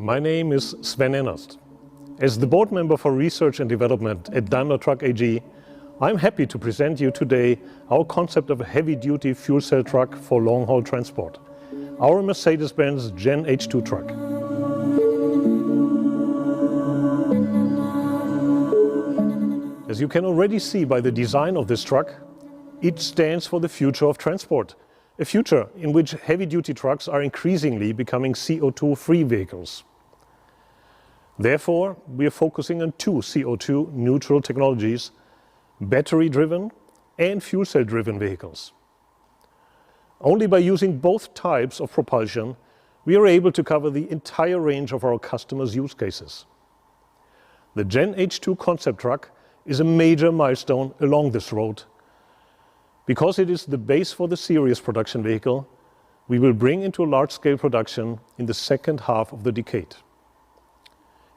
my name is Sven Ennerst. As the board member for research and development at Daimler Truck AG, I'm happy to present you today our concept of a heavy-duty fuel cell truck for long-haul transport, our Mercedes-Benz GenH2 Truck. As you can already see by the design of this truck, it stands for the future of transport, a future in which heavy-duty trucks are increasingly becoming CO2-free vehicles. Therefore, we are focusing on two CO2-neutral technologies: battery-driven and fuel cell-driven vehicles. Only by using both types of propulsion, we are able to cover the entire range of our customers' use cases. The GenH2 concept truck is a major milestone along this road. Because it is the base for the series production vehicle, we will bring into large-scale production in the second half of the decade.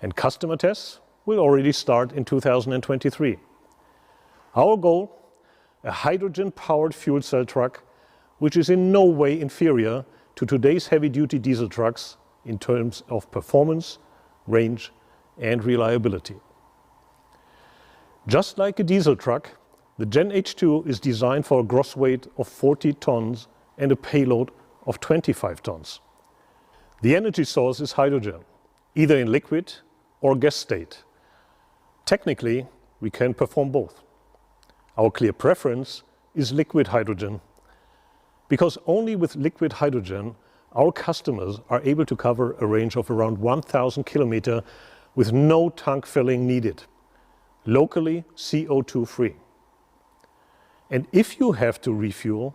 And customer tests will already start in 2023. Our goal: a hydrogen-powered fuel cell truck, which is in no way inferior to today's heavy-duty diesel trucks in terms of performance, range, and reliability. Just like a diesel truck, the GenH2 is designed for a gross weight of 40 tons and a payload of 25 tons. The energy source is hydrogen, either in liquid or gas state. Technically, we can perform both. Our clear preference is liquid hydrogen, because only with liquid hydrogen our customers are able to cover a range of around 1,000 kilometers with no tank filling needed, locally CO2-free. And if you have to refuel,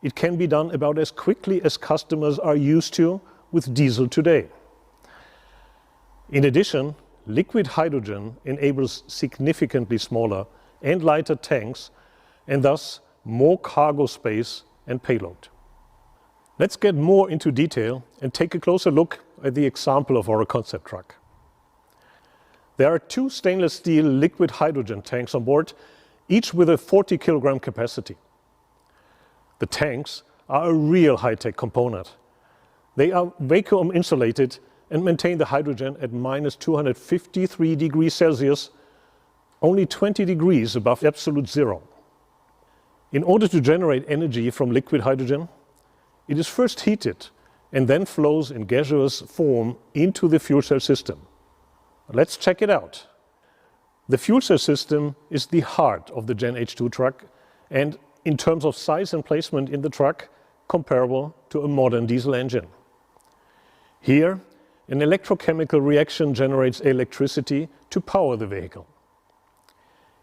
it can be done about as quickly as customers are used to with diesel today. In addition, liquid hydrogen enables significantly smaller and lighter tanks, and thus more cargo space and payload. Let's get more into detail and take a closer look at the example of our concept truck. There are two stainless steel liquid hydrogen tanks on board, each with a 40-kilogram capacity. The tanks are a real high-tech component. They are vacuum insulated and maintain the hydrogen at minus 253 degrees Celsius, only 20 degrees above absolute zero. In order to generate energy from liquid hydrogen, it is first heated and then flows in gaseous form into the fuel cell system. Let's check it out. The fuel cell system is the heart of the GenH2 truck, and in terms of size and placement in the truck, comparable to a modern diesel engine. Here, an electrochemical reaction generates electricity to power the vehicle.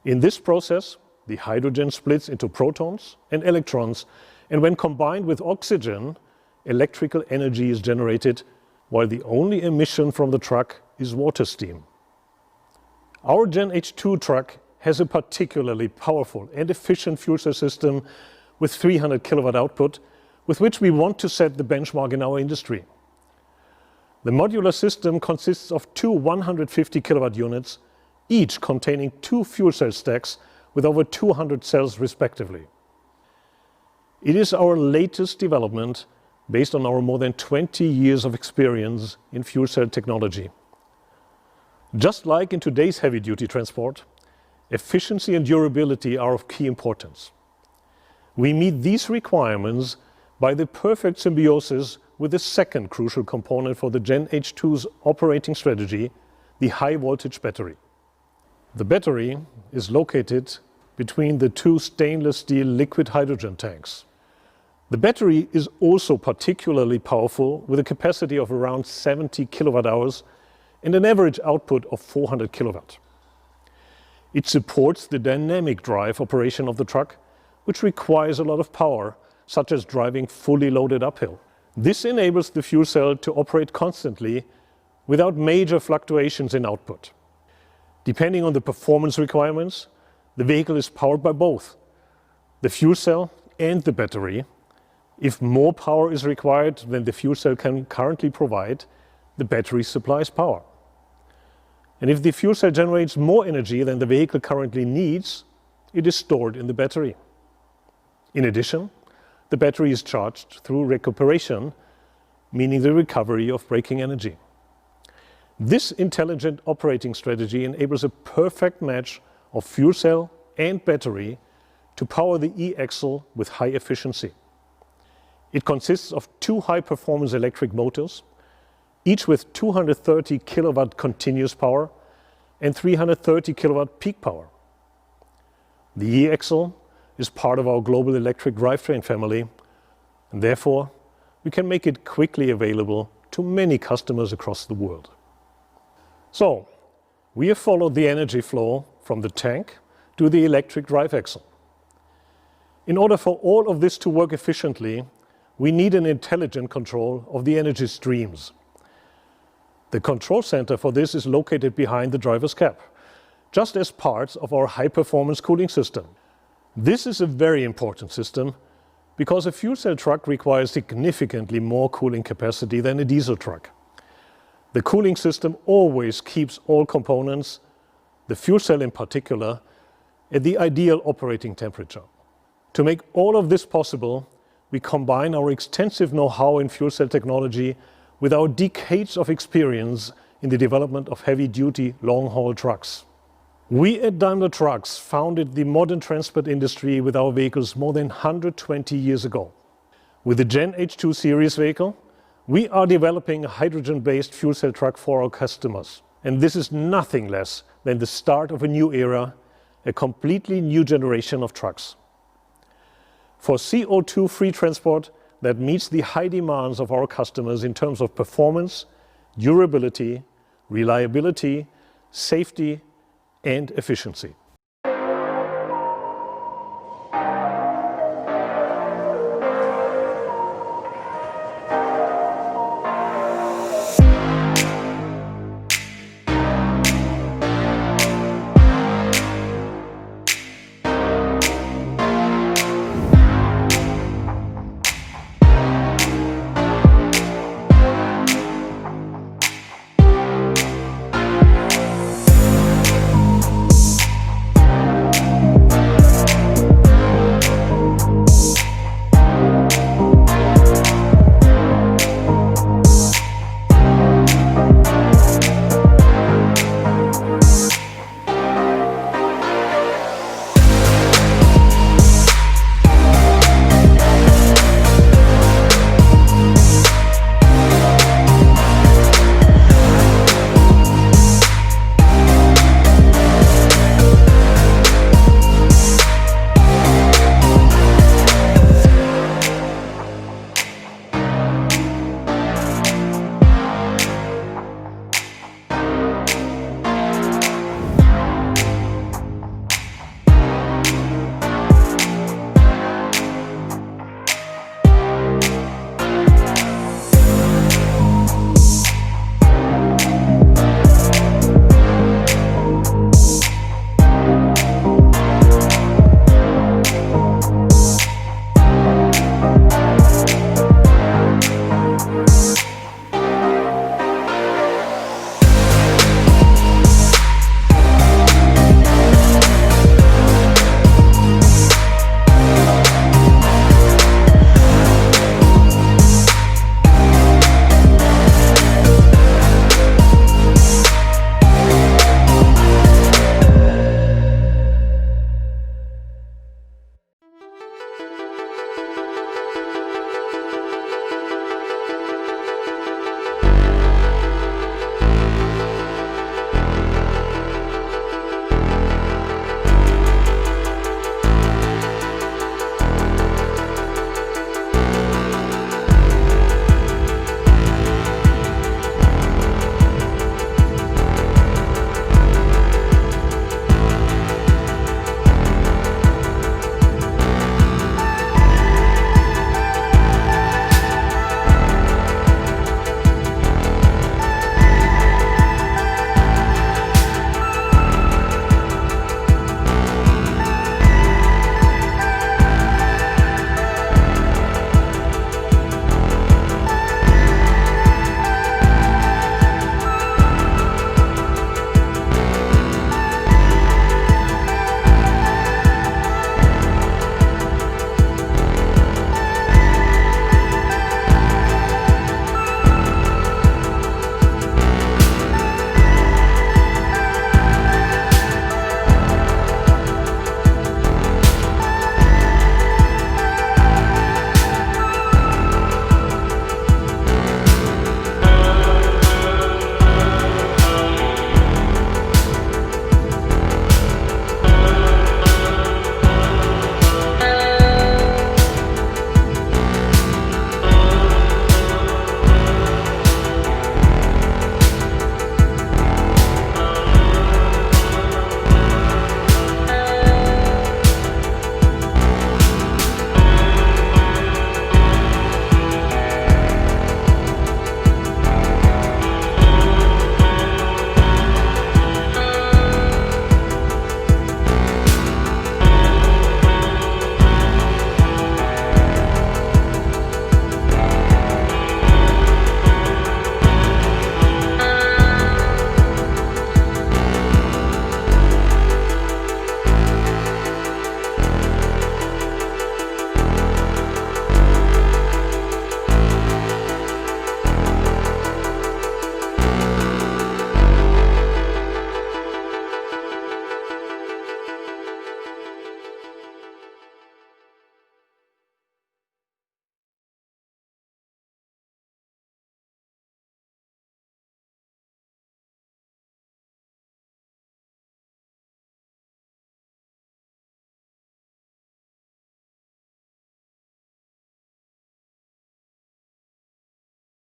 In this process, the hydrogen splits into protons and electrons, and when combined with oxygen, electrical energy is generated, while the only emission from the truck is water steam. Our GenH2 truck has a particularly powerful and efficient fuel cell system with 300 kilowatt output, with which we want to set the benchmark in our industry. The modular system consists of two 150 kilowatt units, each containing two fuel cell stacks with over 200 cells respectively. It is our latest development based on our more than 20 years of experience in fuel cell technology. Just like in today's heavy-duty transport, efficiency and durability are of key importance. We meet these requirements by the perfect symbiosis with the second crucial component for the GenH2's operating strategy, the high-voltage battery. The battery is located between the two stainless steel liquid hydrogen tanks. The battery is also particularly powerful, with a capacity of around 70 kilowatt hours and an average output of 400 kilowatt. It supports the dynamic drive operation of the truck, which requires a lot of power, such as driving fully loaded uphill. This enables the fuel cell to operate constantly without major fluctuations in output. Depending on the performance requirements, the vehicle is powered by both the fuel cell and the battery. If more power is required than the fuel cell can currently provide, the battery supplies power. And if the fuel cell generates more energy than the vehicle currently needs, it is stored in the battery. In addition, the battery is charged through recuperation, meaning the recovery of braking energy. This intelligent operating strategy enables a perfect match of fuel cell and battery to power the eAxle with high efficiency. It consists of two high-performance electric motors, each with 230 kilowatt continuous power and 330 kilowatt peak power. The eAxle is part of our global electric drivetrain family, and therefore we can make it quickly available to many customers across the world. So, we have followed the energy flow from the tank to the electric drive axle. In order for all of this to work efficiently, we need an intelligent control of the energy streams. The control center for this is located behind the driver's cab, just as parts of our high-performance cooling system. This is a very important system because a fuel cell truck requires significantly more cooling capacity than a diesel truck. The cooling system always keeps all components, the fuel cell in particular, at the ideal operating temperature. To make all of this possible, we combine our extensive know-how in fuel cell technology with our decades of experience in the development of heavy-duty long-haul trucks. We at Daimler Trucks founded the modern transport industry with our vehicles more than 120 years ago. With the GenH2 series vehicle, we are developing a hydrogen-based fuel cell truck for our customers. And this is nothing less than the start of a new era, a completely new generation of trucks. For CO2-free transport that meets the high demands of our customers in terms of performance, durability, reliability, safety, and efficiency.